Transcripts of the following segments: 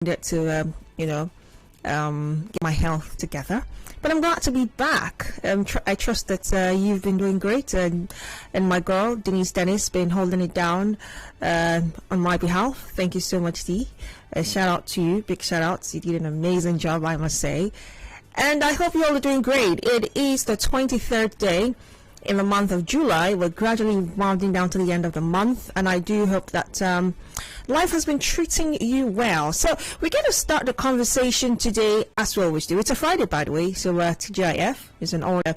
needed to, get my health together. But I'm glad to be back. I trust that you've been doing great, and my girl Denise Dennis been holding it down on my behalf. Thank you so much, Dee. Shout out to you, big shout out. You did an amazing job, I must say. And I hope you all are doing great. It is the 23rd day in the month of July. We're gradually winding down to the end of the month, and I do hope that life has been treating you well. So we're going to start the conversation today, as we always do. It's a Friday, by the way, so TGIF is in order.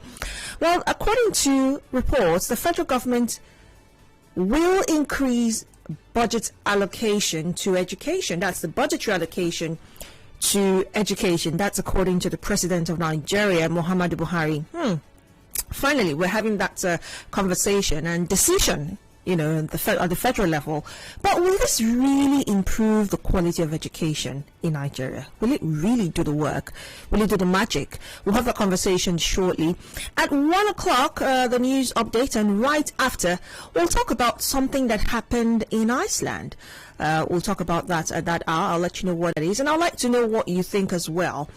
Well, according to reports, the federal government will increase budget allocation to education. That's the budgetary allocation to education. That's according to the president of Nigeria, Muhammadu Buhari. Finally, we're having that conversation and decision, at the federal level. But will this really improve the quality of education in Nigeria? Will it really do the work? Will it do the magic? We'll have that conversation shortly. At 1 o'clock, the news update, and right after, we'll talk about something that happened in Iceland. We'll talk about that at that hour. I'll let you know what it is, and I'd like to know what you think as well.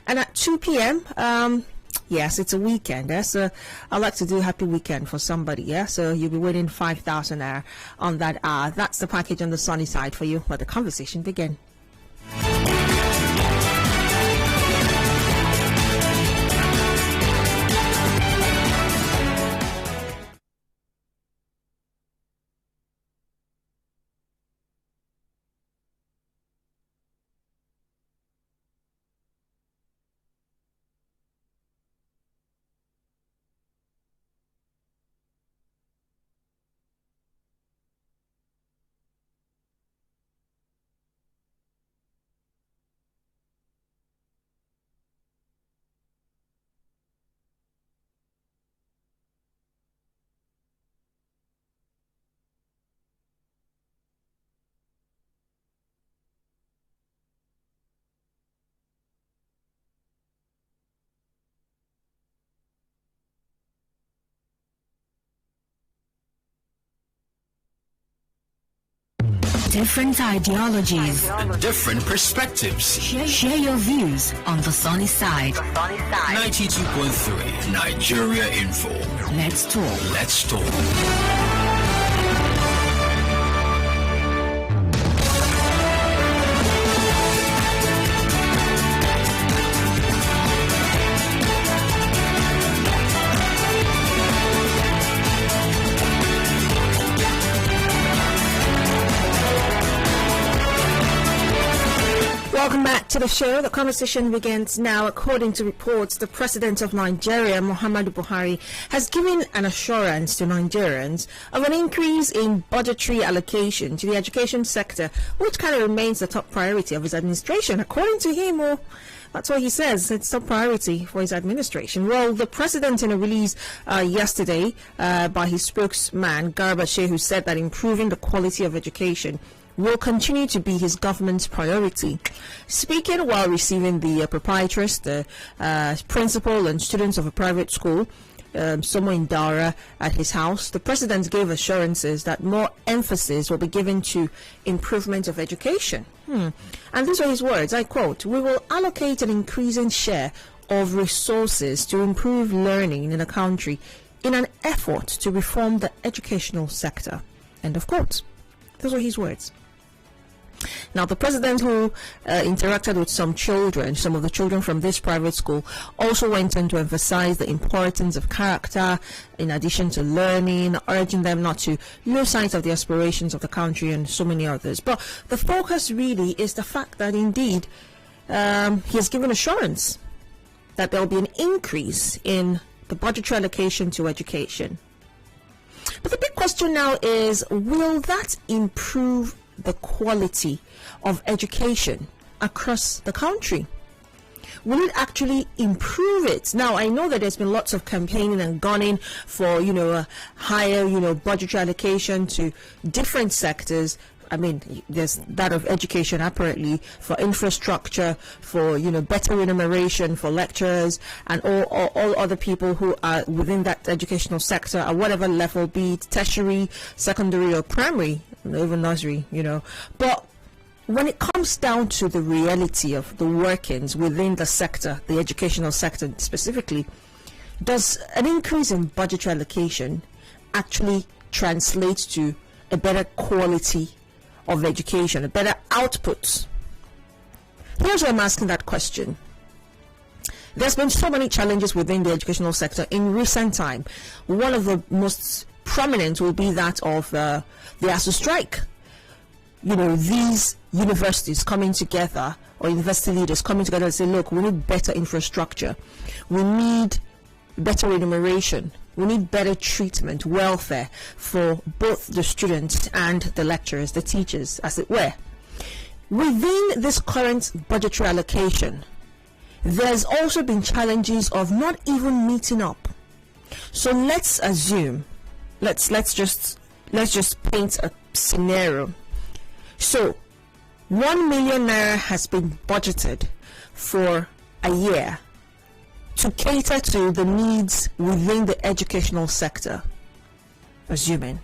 And at 2 p.m., yes, it's a weekend. So I'd like to do a happy weekend for somebody. Yeah, so you'll be winning 5,000 there on that hour. That's the package on the sunny side for you. Let the conversation begin. Different ideologies and different perspectives. Share your views on the sunny side. 92.3 Nigeria Info. Let's talk. Let's talk. Welcome back to the show. The conversation begins now. According to reports, the president of Nigeria, Muhammadu Buhari, has given an assurance to Nigerians of an increase in budgetary allocation to the education sector, which kind of remains the top priority of his administration. According to him, that's what he says. It's top priority for his administration. Well, the president, in a release yesterday by his spokesman, Garba Shehu, said that improving the quality of education will continue to be his government's priority. Speaking while receiving the proprietress, the principal and students of a private school, somewhere in Dara, at his house, the president gave assurances that more emphasis will be given to improvement of education. And these are his words, I quote, "We will allocate an increasing share of resources to improve learning in the country in an effort to reform the educational sector." End of quote. Those are his words. Now, the president, who interacted with some of the children from this private school, also went on to emphasize the importance of character in addition to learning, urging them not to lose sight of the aspirations of the country and so many others. But the focus really is the fact that indeed he has given assurance that there will be an increase in the budgetary allocation to education. But the big question now is, will that improve the quality of education across the country? Will it actually improve it? Now, I know that there's been lots of campaigning and gunning for, a higher, budgetary allocation to different sectors. I mean, there's that of education apparently, for infrastructure, for, better remuneration for lecturers and all other people who are within that educational sector at whatever level, be it tertiary, secondary or primary, even nursery, But when it comes down to the reality of the workings within the sector, the educational sector specifically, does an increase in budgetary allocation actually translate to a better quality of education, a better output? Here's why I'm asking that question. There's been so many challenges within the educational sector in recent time. One of the most prominent will be that of the ASU strike. You know, these universities coming together, or university leaders coming together and say, look, we need better infrastructure, we need better remuneration, we need better treatment, welfare for both the students and the lecturers, the teachers, as it were. Within this current budgetary allocation, there's also been challenges of not even meeting up. So let's assume, let's just paint a scenario. So 1 million naira has been budgeted for a year to cater to the needs within the educational sector, assuming.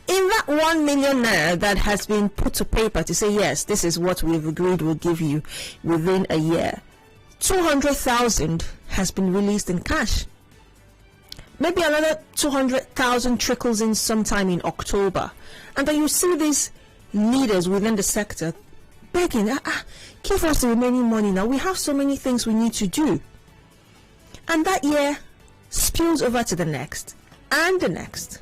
In that 1 million naira that has been put to paper to say, yes, this is what we've agreed we'll give you within a year, 200,000 has been released in cash. Maybe another 200,000 trickles in sometime in October. And then you see these leaders within the sector begging, give us the remaining money now. We have so many things we need to do. And that year spills over to the next, and the next,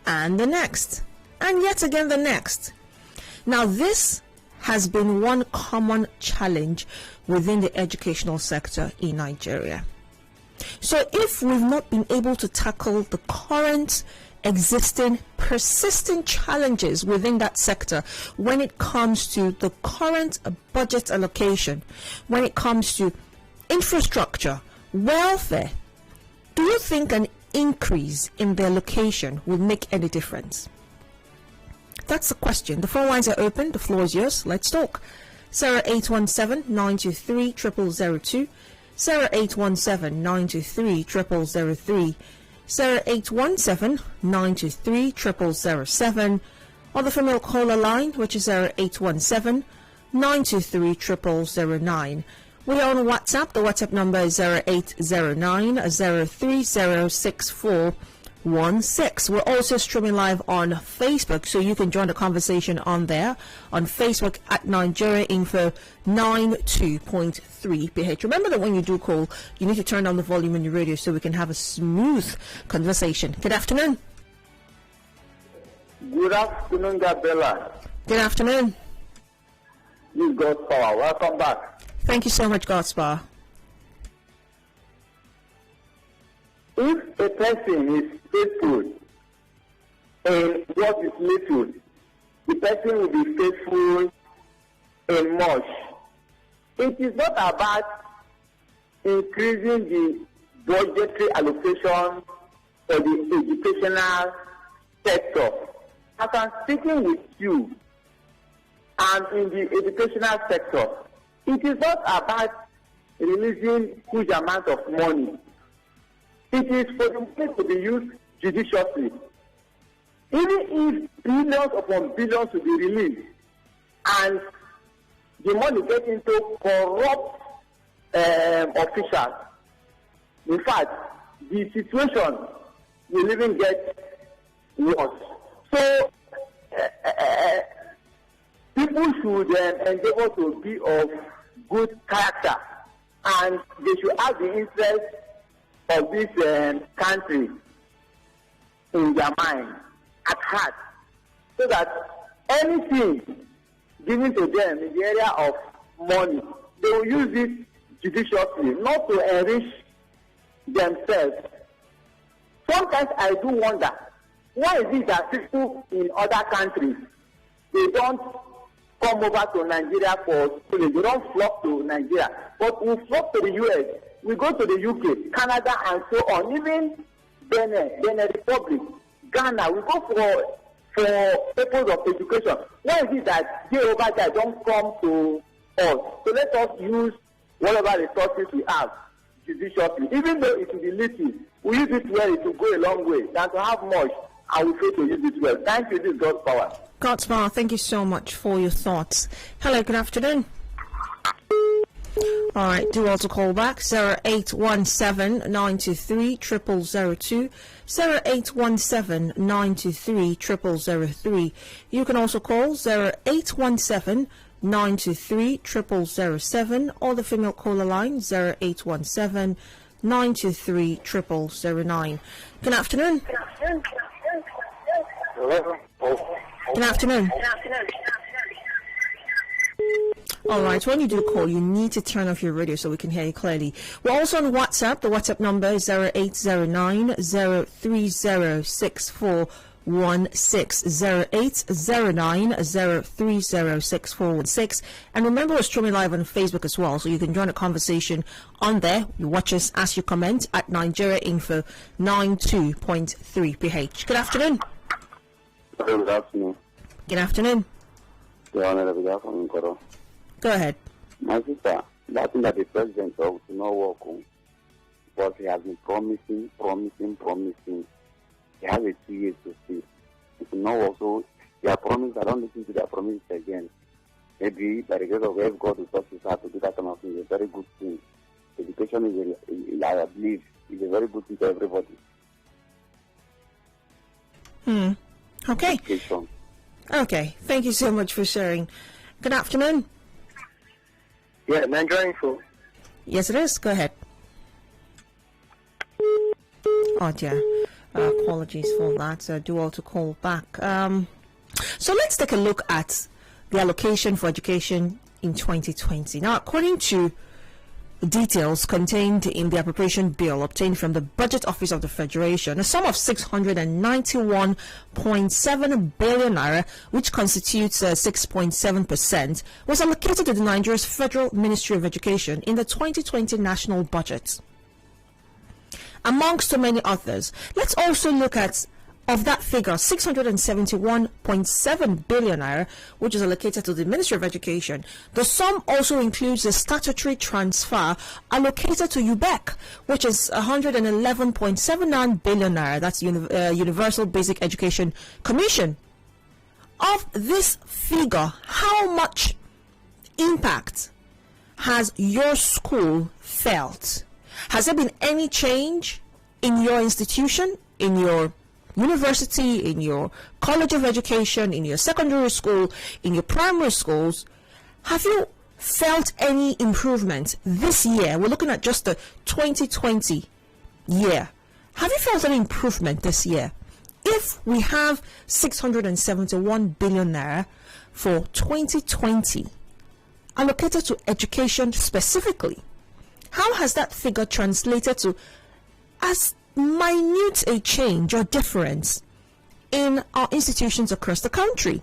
and the next, and yet again the next. Now, this has been one common challenge within the educational sector in Nigeria. So if we've not been able to tackle the current existing persistent challenges within that sector when it comes to the current budget allocation, when it comes to infrastructure, welfare, do you think an increase in the allocation will make any difference? That's the question. The phone lines are open. The floor is yours. Let's talk. 0817-923-0002, 0817-923-0003, 0817-923-0007, or the female caller line, which is 0817-923-0009. We are on WhatsApp. The WhatsApp number is 0809-030-6416. We're also streaming live on Facebook, so you can join the conversation on there, on Facebook at Nigeria Info 92.3 PH. Remember that when you do call, you need to turn down the volume in your radio so we can have a smooth conversation. Good afternoon. Good afternoon, Gabriella. Good afternoon. This is God's Power. Welcome back. Thank you so much, Godspar. If a person is faithful in what is little, the person will be faithful in much. It is not about increasing the budgetary allocation for the educational sector. As I'm speaking with you, and in the educational sector, it is not about releasing huge amount of money. It is for the money to be used judiciously. Even if billions upon billions to be released, and the money gets into corrupt officials, in fact, the situation will even get worse. So, people should endeavor to be of good character, and they should have the interest of this country in their mind, at heart, so that anything given to them in the area of money, they will use it judiciously, not to enrich themselves. Sometimes I do wonder, why is it that people in other countries, they don't come over to Nigeria for schooling, they don't flock to Nigeria, but we flock to the US, we go to the UK, Canada, and so on, even Benin Republic, Ghana, we go for purpose of education. Why is it that they over there don't come to us? So let us use whatever resources we have judiciously. Even though it will be little, we use it well, it will go a long way than to have much and we fail to use it well. Thank you, this is God's power. Godsmar, thank you so much for your thoughts. Hello, good afternoon. All right, do also call back 0817-923-0002, 0817-923-0003. You can also call 0817-923-0007 or the female caller line 0817-923-0009. Good afternoon. Hello. Good afternoon. All right, when you do call, you need to turn off your radio so we can hear you clearly. We're also on WhatsApp. The WhatsApp number is 0809-030-6416, 0809-030-6416. And remember, we're streaming live on Facebook as well, so you can join the conversation on there. You watch us as you comment at Nigeria Info 92.3 PH. Good afternoon. Good afternoon. Good afternoon. Good afternoon, Koro. Go ahead. My sister, that thing that the president of to not work on, but he has been promising. He has a 2 years to see. It will not work, so they are promised. I don't listen to their promises again. Maybe by the grace of God, God will touch his heart to do that kind of thing. It's a very good thing. Education is, I believe, is a very good thing to everybody. Okay. Education. Okay. Thank you so much for sharing. Good afternoon. Yeah, Nigeria Info. Yes, it is. Go ahead. Oh, dear. Apologies for that. Do all to call back. So let's take a look at the allocation for education in 2020. Now, according to details contained in the appropriation bill obtained from the Budget Office of the Federation, a sum of 691.7 billion naira, which constitutes 6.7%, was allocated to the Nigeria's Federal Ministry of Education in the 2020 national budget. Amongst so many others, let's also look at, of that figure, 671.7 billion naira, which is allocated to the Ministry of Education. The sum also includes the statutory transfer allocated to UBEC, which is 111.79 billion naira. That's Universal Basic Education Commission. Of this figure, how much impact has your school felt? Has there been any change in your institution, in your university, in your college of education, in your secondary school, in your primary schools? Have you felt any improvement this year? We're looking at just the 2020 year. Have you felt any improvement this year? If we have 671 billion naira for 2020 allocated to education specifically, how has that figure translated to as minute a change or difference in our institutions across the country?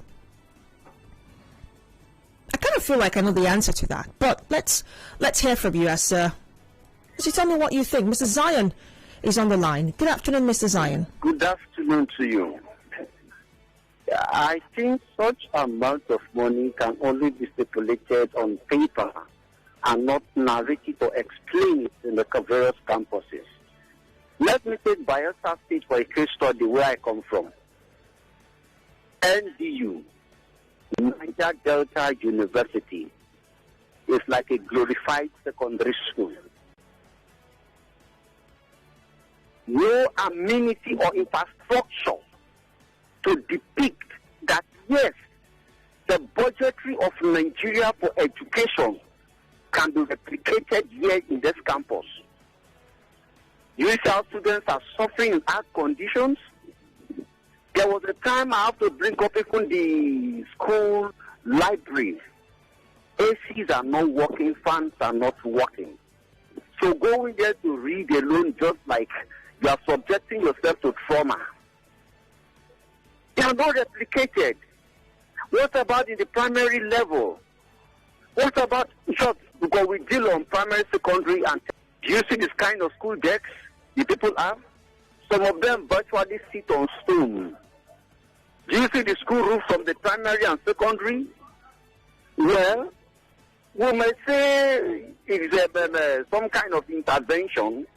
I kind of feel like I know the answer to that, but let's hear from you as you tell me what you think. Mr. Zion is on the line. Good afternoon, Mr. Zion. Good afternoon to you. I think such amount of money can only be stipulated on paper and not narrated or explained in the various campuses. Let me take Bayelsa State for a case study where I come from. NDU, Niger Delta University, is like a glorified secondary school. No amenity or infrastructure to depict that, yes, the budgetary of Nigeria for education can be replicated here in this campus. UCL students are suffering in hard conditions. There was a time I have to bring up even the school library. ACs are not working, fans are not working. So going there to read alone, just like you are subjecting yourself to trauma. They are not replicated. What about in the primary level? What about, because we deal on primary, secondary, and do you see this kind of school decks the people have? Some of them virtually sit on stone. Do you see the school roof from the primary and secondary? Well, we may say it's some kind of intervention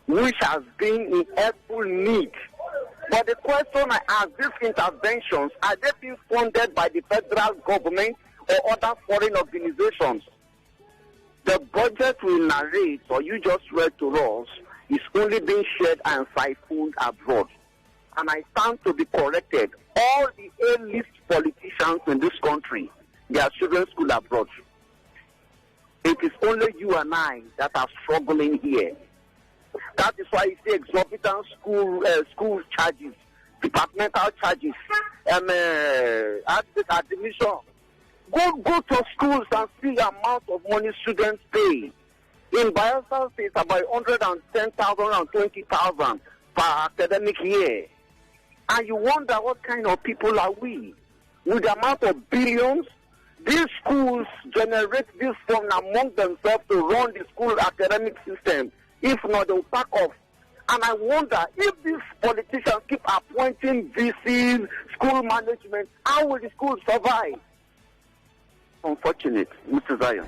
which has been in helpful need But the question I ask, these interventions, are they being funded by the federal government or other foreign organizations? The budget we narrate, or you just read to us, is only being shared and siphoned abroad. And I stand to be corrected. All the A-list politicians in this country, their children's school abroad. It is only you and I that are struggling here. That is why you see exorbitant school charges, departmental charges, admission. Go to schools and see the amount of money students pay. In Bayelsa State, about 110,000 and 20,000 per academic year. And you wonder what kind of people are we? With the amount of billions, these schools generate this fund among themselves to run the school academic system. If not, they'll back off. And I wonder if these politicians keep appointing VCs, school management, how will the schools survive? Unfortunate, Mr. Zion.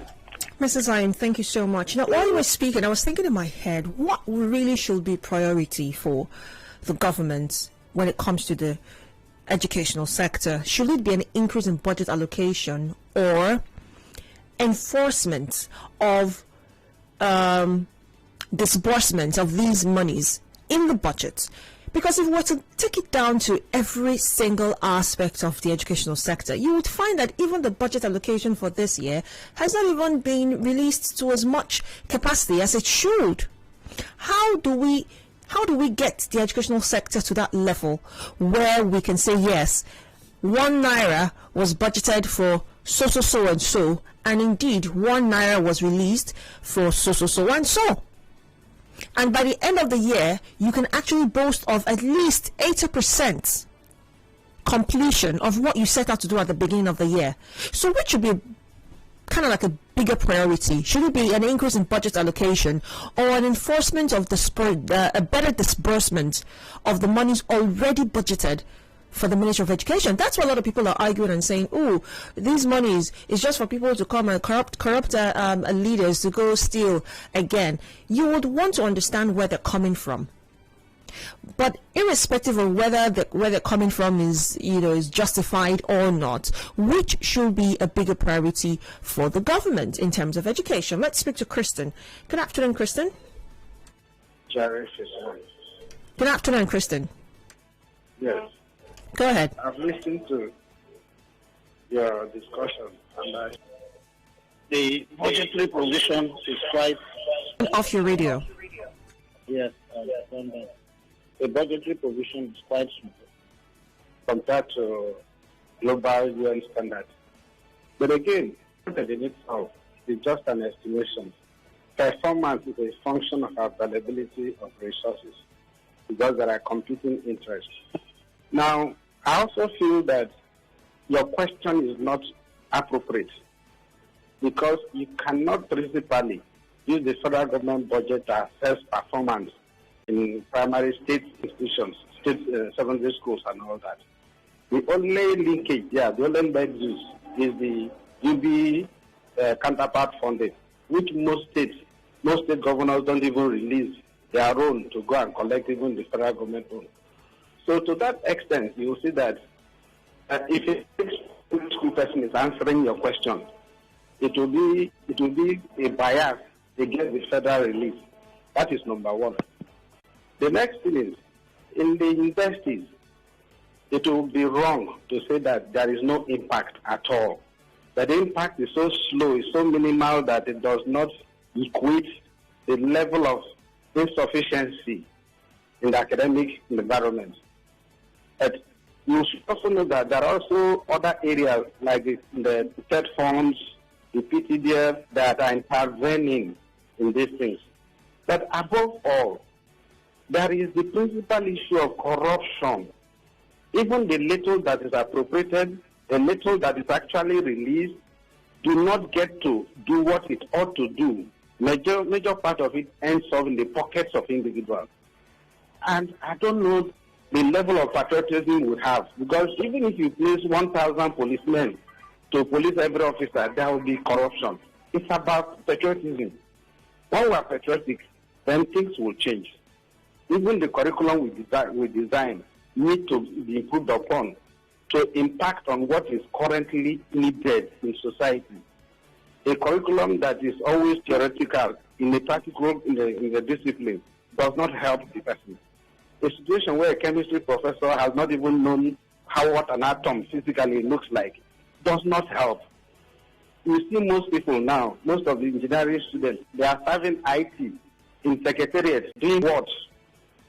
Mrs. Zion, thank you so much. Now, while you were speaking, I was thinking in my head, what really should be priority for the government when it comes to the educational sector? Should it be an increase in budget allocation or enforcement of disbursement of these monies in the budget? Because if we were to take it down to every single aspect of the educational sector, you would find that even the budget allocation for this year has not even been released to as much capacity as it should. How do we get the educational sector to that level where we can say, yes, 1 naira was budgeted for so and so, and indeed 1 naira was released for so and so? And by the end of the year, you can actually boast of at least 80% completion of what you set out to do at the beginning of the year. So which should be kind of like a bigger priority? Should it be an increase in budget allocation or an enforcement of a better disbursement of the monies already budgeted for the Ministry of Education? That's what a lot of people are arguing and saying, oh, these monies is just for people to come and corrupt leaders to go steal again. You would want to understand where they're coming from. But irrespective of where they're coming from is justified or not, which should be a bigger priority for the government in terms of education? Let's speak to Kristen. Good afternoon, Kristen. Good afternoon, Kristen. Yes. Go ahead. I've listened to your discussion, and the budgetary position is quite... Off your radio. Yes, I understand that. The budgetary position is quite small compared to global UN standards. But again, in itself is just an estimation. Performance is a function of availability of resources because there are competing interests. Now, I also feel that your question is not appropriate because you cannot principally use the federal government budget to assess performance in primary state institutions, state secondary schools and all that. The only linkage, the only bad use is the UB counterpart funding, which most state governors don't even release their own to go and collect even the federal government own. So to that extent, you will see that if a school person is answering your question, it will be a bias against the federal relief. That is number one. The next thing is, in the universities, it will be wrong to say that there is no impact at all. That the impact is so slow, is so minimal that it does not equate the level of insufficiency in the academic environment. But you should also know that there are also other areas like the TED funds, the PTDF that are intervening in these things. But above all, there is the principal issue of corruption. Even the little that is appropriated, the little that is actually released, do not get to do what it ought to do. Major part of it ends up in the pockets of individuals. And I don't know the level of patriotism we have, because even if you place 1,000 policemen to police every officer, there will be corruption. It's about patriotism. When we are patriotic, then things will change. Even the curriculum we design need to be improved upon to impact on what is currently needed in society. A curriculum that is always theoretical in a practical in the discipline does not help the person. A situation where a chemistry professor has not even known what an atom physically looks like does not help. You see most people now, most of the engineering students, they are serving IT in secretariats, doing what?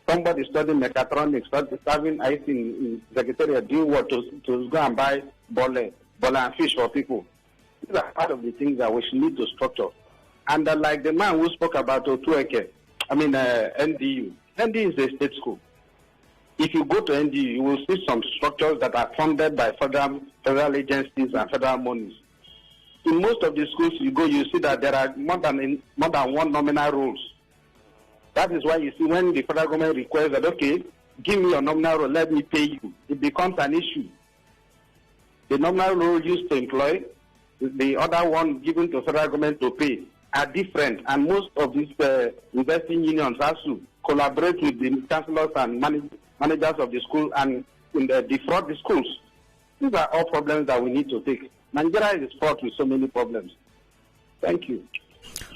Somebody studying mechatronics, serving IT in secretariat, doing what? To go and buy bola and fish for people. These are part of the things that we should need to structure. And like the man who spoke about NDU. NDU is a state school. If you go to NDU, you will see some structures that are funded by federal agencies and federal monies. In most of the schools you go, you see that there are more than one nominal roles. That is why you see when the federal government requests that, okay, give me your nominal role, let me pay you, it becomes an issue. The nominal role used to employ, the other one given to federal government to pay are different, and most of these investing unions have to collaborate with the chancellors and managers of the school and defraud the schools. These are all problems that we need to take. Nigeria is fraught with so many problems. Thank you.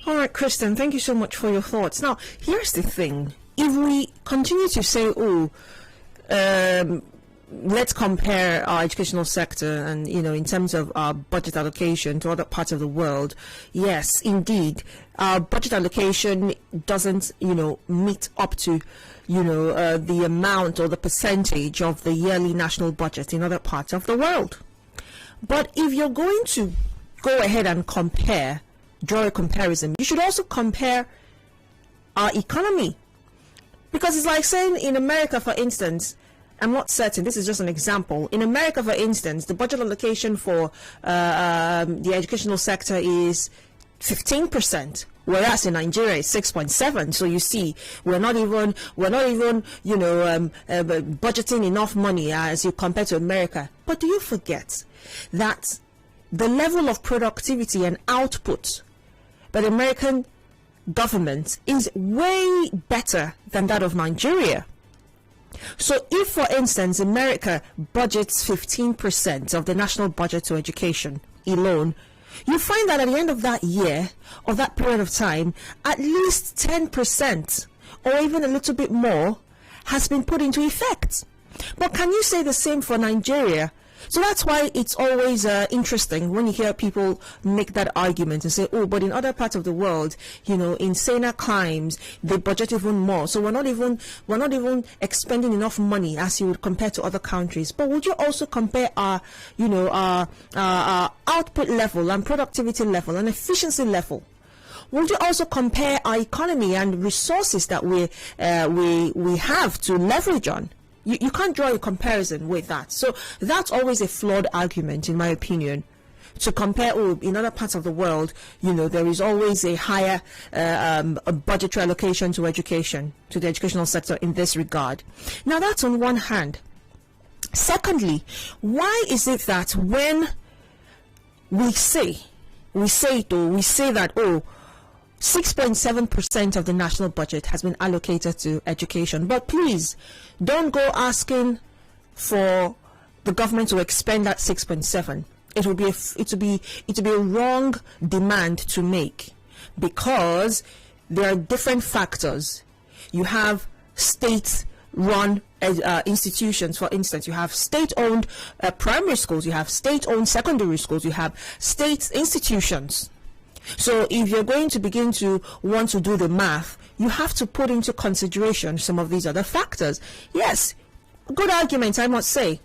All right, Kristen, thank you so much for your thoughts. Now, here's the thing. If we continue to say, let's compare our educational sector and, in terms of our budget allocation to other parts of the world, yes, indeed, our budget allocation doesn't, meet up to, the amount or the percentage of the yearly national budget in other parts of the world. But if you're going to go ahead and draw a comparison, you should also compare our economy. Because it's like saying in America, for instance, I'm not certain, this is just an example. In America, for instance, the budget allocation for the educational sector is 15%, whereas in Nigeria it's 6.7%. So you see, we're not even budgeting enough money as you compare to America. But do you forget that the level of productivity and output by the American government is way better than that of Nigeria? So if, for instance, America budgets 15% of the national budget to education alone, you find that at the end of that year or that period of time, at least 10% or even a little bit more has been put into effect. But can you say the same for Nigeria? So that's why it's always interesting when you hear people make that argument and say, but in other parts of the world, in saner climes, they budget even more. So we're not even expending enough money as you would compare to other countries. But would you also compare our output level and productivity level and efficiency level? Would you also compare our economy and resources that we have to leverage on? You can't draw a comparison with that. So that's always a flawed argument, in my opinion, to compare, in other parts of the world, there is always a higher a budgetary allocation to education, to the educational sector in this regard. Now, that's on one hand. Secondly, why is it that when we say that, 6.7% of the national budget has been allocated to education, but please don't go asking for the government to expend that 6.7. It will be a wrong demand to make, because there are different factors. You have state-run institutions, for instance. You have state-owned primary schools, you have state-owned secondary schools, you have state institutions. So if you're going to begin to want to do the math, you have to put into consideration some of these other factors. Yes, good argument, I must say.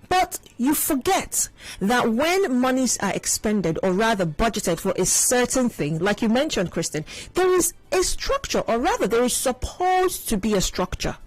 But you forget that when monies are expended, or rather budgeted for a certain thing, like you mentioned, Kristen, there is a structure, or rather there is supposed to be a structure.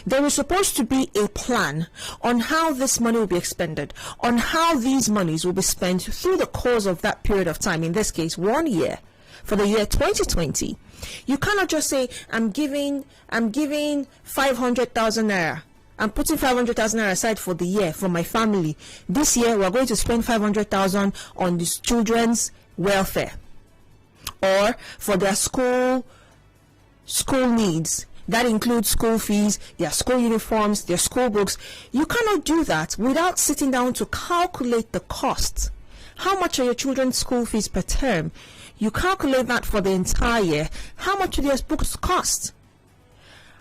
There is supposed to be a plan on how this money will be expended, on how these monies will be spent through the course of that period of time, in this case 1 year, for the year 2020. You cannot just say, I'm giving 500,000 naira. I'm putting 500,000 naira aside for the year for my family. This year we're going to spend 500,000 on these children's welfare or for their school needs. That includes school fees, their school uniforms, their school books. You cannot do that without sitting down to calculate the costs. How much are your children's school fees per term? You calculate that for the entire year. How much do their books cost?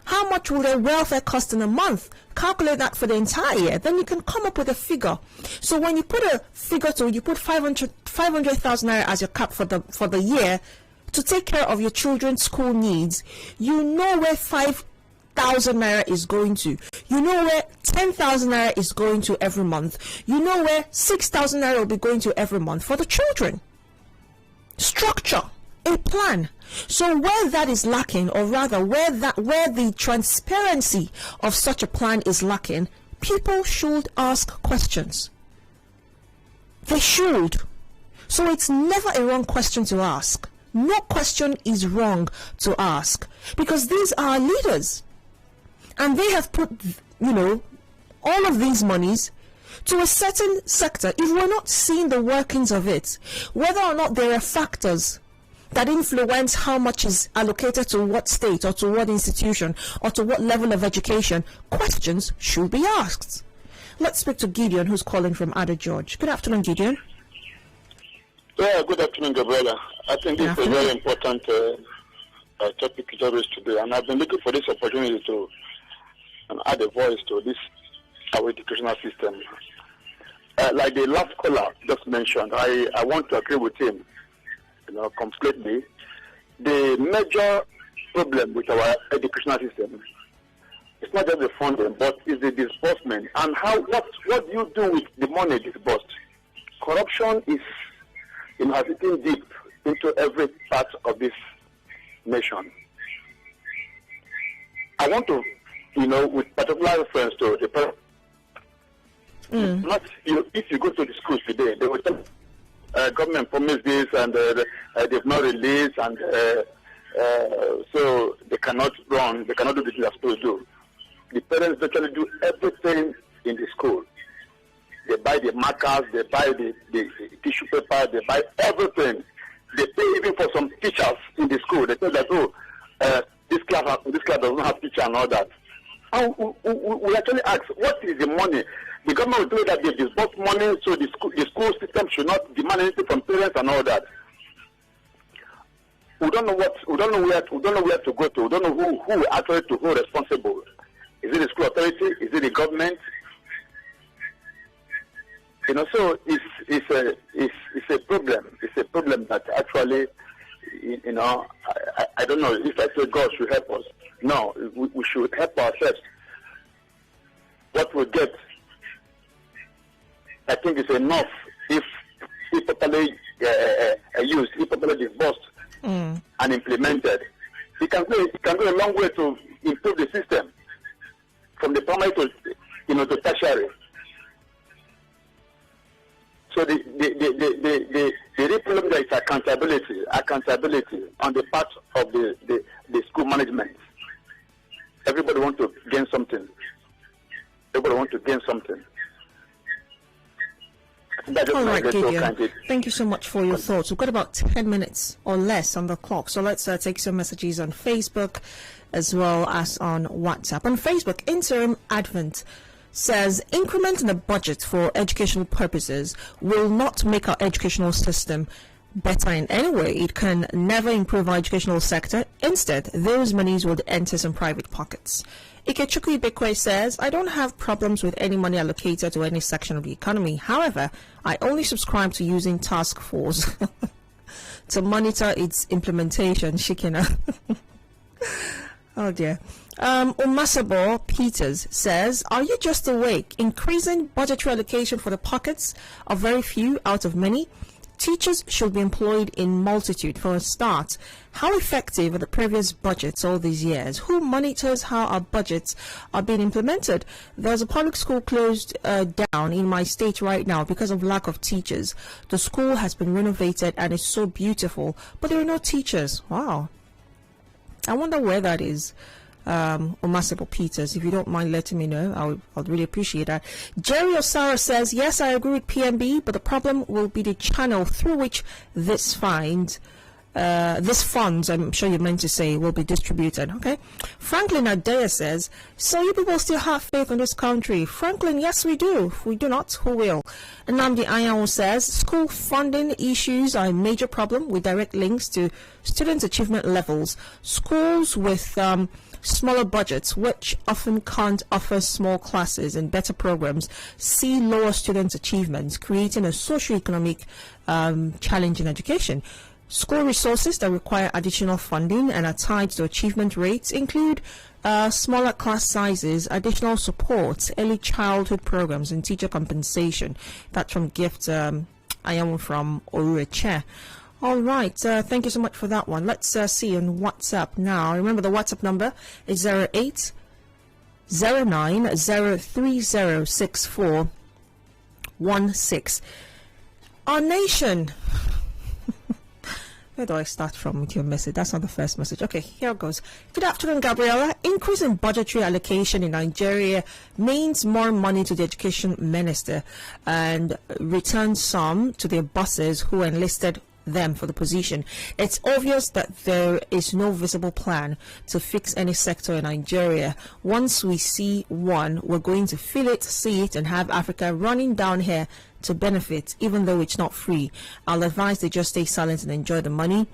How much will their welfare cost in a month? Calculate that for the entire year. Then you can come up with a figure. So when you put a figure to, you put 500,000 naira as your cap for the year to take care of your children's school needs. You know where 5,000 naira is going to. You know where 10,000 naira is going to every month. You know where 6,000 naira will be going to every month for the children. Structure, a plan. So where that is lacking, or rather where the transparency of such a plan is lacking, people should ask questions. They should. So it's never a wrong question to ask. No question is wrong to ask, because these are leaders, and they have put, all of these monies to a certain sector. If we're not seeing the workings of it, whether or not there are factors that influence how much is allocated to what state or to what institution or to what level of education, questions should be asked. Let's speak to Gideon, who's calling from Ada George. Good afternoon, Gideon. Yeah, good afternoon, Gabriella. I think this is a very important topic to raise today, and I've been looking for this opportunity to add a voice to this our educational system. Like the last caller just mentioned, I want to agree with him, completely. The major problem with our educational system is not just the funding, but is the disbursement and what do you do with the money disbursed. Corruption is sitting deep into every part of this nation. I want to, with particular reference to the not if you go to the schools today, they will tell government promised this and they've not released, and so they cannot do the things they're supposed to do. The parents actually do everything in the school. They buy the markers, they buy the tissue paper, they buy everything. They pay even for some teachers in the school. They tell that, this class does not have teacher and all that. And we actually ask, what is the money? The government will do that they disburse money, so the school system should not demand anything from parents and all that. We don't know where to go to. We don't know who actually to hold responsible. Is it the school authority? Is it the government? So it's a problem. It's a problem that actually, I don't know if I say God should help us. No, we should help ourselves. What we get, I think, is enough if properly used, if properly disbursed and implemented. It can go a long way to improve the system from the primary to tertiary. So the real problem there is accountability on the part of the school management. Everybody wants to gain something. All right, Gideon. Thank you so much for your thoughts. We've got about 10 minutes or less on the clock, so let's take some messages on Facebook as well as on WhatsApp. On Facebook, Interim Advent says increment in the budget for educational purposes will not make our educational system better in any way. It can never improve our educational sector. Instead, those monies would enter some private pockets. Ikechukwu Ibekwe says, I don't have problems with any money allocated to any section of the economy. However, I only subscribe to using task force to monitor its implementation. Shikina. Oh dear. Umasabo Peters says, are you just awake? Increasing budgetary allocation for the pockets of very few out of many? Teachers should be employed in multitude. For a start, how effective are the previous budgets all these years? Who monitors how our budgets are being implemented? There's a public school closed down in my state right now because of lack of teachers. The school has been renovated and is so beautiful, but there are no teachers. Wow. I wonder where that is. Omasebo Peters, if you don't mind letting me know, I'd really appreciate that. Jerry Osara says, yes, I agree with PMB, but the problem will be the channel through which this funds these funds, I'm sure you meant to say, will be distributed. Okay. Franklin Adea says, so you people still have faith in this country? Franklin, yes, we do. If we do not, who will? Nnamdi Anyanwu says, school funding issues are a major problem with direct links to students' achievement levels. Schools with smaller budgets, which often can't offer small classes and better programs, see lower students' achievements, creating a socio-economic challenge in education. School resources that require additional funding and are tied to achievement rates include smaller class sizes, additional support, early childhood programs, and teacher compensation. That's from Gift Anyanwu from Orueche. All right, thank you so much for that one. Let's see on WhatsApp now. Remember, the WhatsApp number is 0809-0306416. Our nation. Where do I start from with your message? That's not the first message. Okay, here it goes. Good afternoon, Gabriella. Increase in budgetary allocation in Nigeria means more money to the education minister and return some to their bosses who enlisted them for the position. It's obvious that there is no visible plan to fix any sector in Nigeria. Once we see one, we're going to feel it, see it, and have Africa running down here to benefit, even though it's not free. I'll advise they just stay silent and enjoy the money.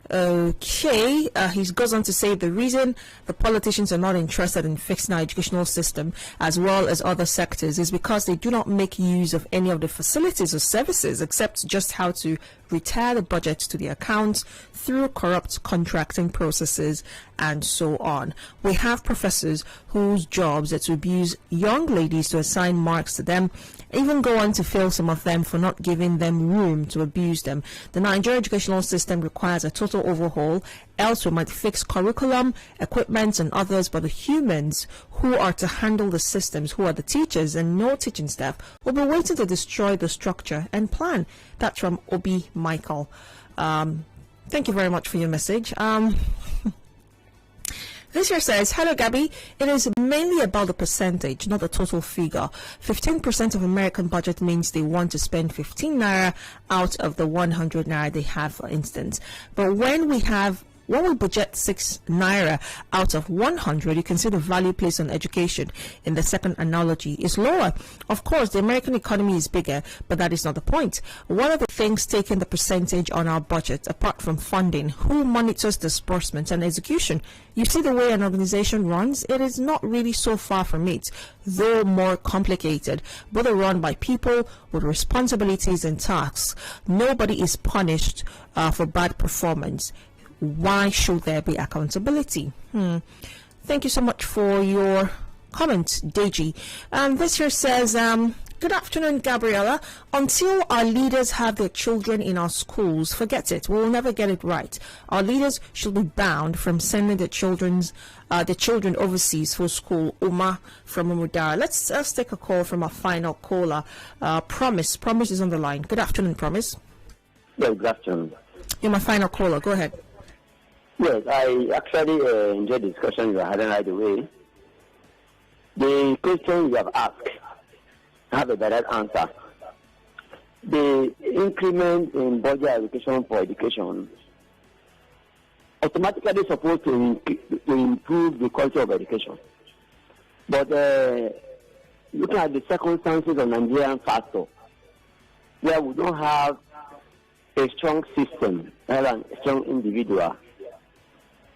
Okay, he goes on to say the reason the politicians are not interested in fixing our educational system as well as other sectors is because they do not make use of any of the facilities or services except just how to retire the budget to the accounts through corrupt contracting processes and so on. We have professors whose jobs are to abuse young ladies to assign marks to them, even go on to fail some of them for not giving them room to abuse them. The Nigerian educational system requires a total overhaul, else we might fix curriculum, equipment and others, but the humans who are to handle the systems, who are the teachers and no teaching staff, will be waiting to destroy the structure and plan. That's from Obi Michael. Thank you very much for your message. This here says, hello Gabby, it is mainly about the percentage, not the total figure. 15% of American budget means they want to spend 15 naira out of the 100 naira they have, for instance. But when we budget 6 naira out of 100, you can see the value placed on education in the second analogy is lower. Of course, the American economy is bigger, but that is not the point. One of the things taking the percentage on our budget, apart from funding, who monitors disbursement and execution? You see the way an organization runs, it is not really so far from it, though more complicated. Both are run by people with responsibilities and tasks. Nobody is punished for bad performance. Why should there be accountability? Thank you so much for your comment, Deji. This here says, good afternoon, Gabriella. Until our leaders have their children in our schools, forget it. We will never get it right. Our leaders should be bound from sending their children overseas for school. Uma from Umudara. Let's take a call from our final caller. Promise is on the line. Good afternoon, Promise. Yeah, good afternoon. You're my final caller. Go ahead. Yes, I actually enjoyed the discussion you are having right away. The question you have asked, I have a direct answer. The increment in budget allocation for education automatically supposed to improve the quality of education. But looking at the circumstances of Nigerian factor, where we don't have a strong system rather than a strong individual,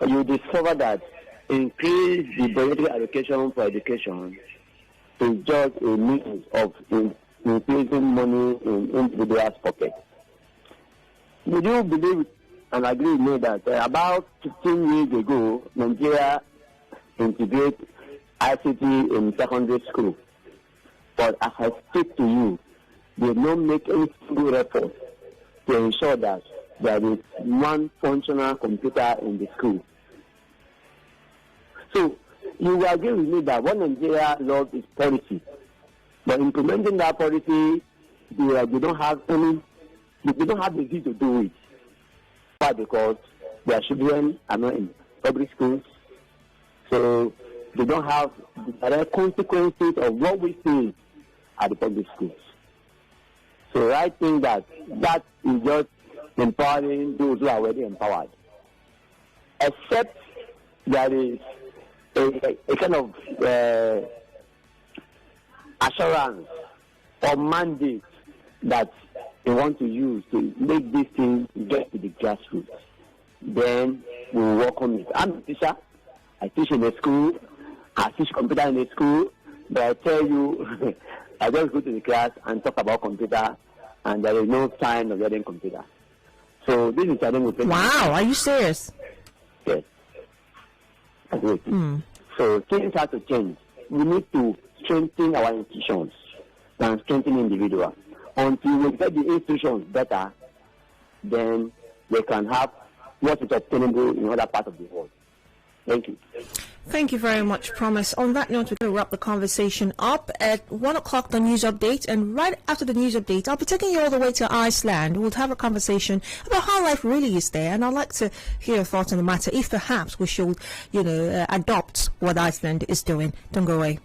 you discover that increase the budgetary allocation for education is just a means of increasing money in individuals' pockets. Would you believe and agree with me that about 15 years ago, Nigeria integrated ICT in secondary school? But as I speak to you, they do not make any single effort to ensure that there is one functional computer in the school. So you will agree with me that what Nigeria loves is policy. But implementing that policy, they don't have the need to do it. Why? Because their children are not in public schools. So they don't have the direct consequences of what we see at the public schools. So I think that is just empowering those who are already empowered. Except there is a kind of assurance or mandate that they want to use to make this thing get to the grassroots. Then we will work on it. I'm a teacher. I teach in a school. I teach computer in a school. But I tell you, I just go to the class and talk about computer, and there is no sign of learning computer. So this is something we think. Wow, are you serious? Yes. So things have to change. We need to strengthen our institutions and strengthen individuals. Until we get the institutions better, then they can have what is obtainable in other parts of the world. Thank you. Thank you very much, Promise. On that note, we're going to wrap the conversation up at 1 o'clock, the news update. And right after the news update, I'll be taking you all the way to Iceland. We'll have a conversation about how life really is there. And I'd like to hear your thoughts on the matter, if perhaps we should, adopt what Iceland is doing. Don't go away.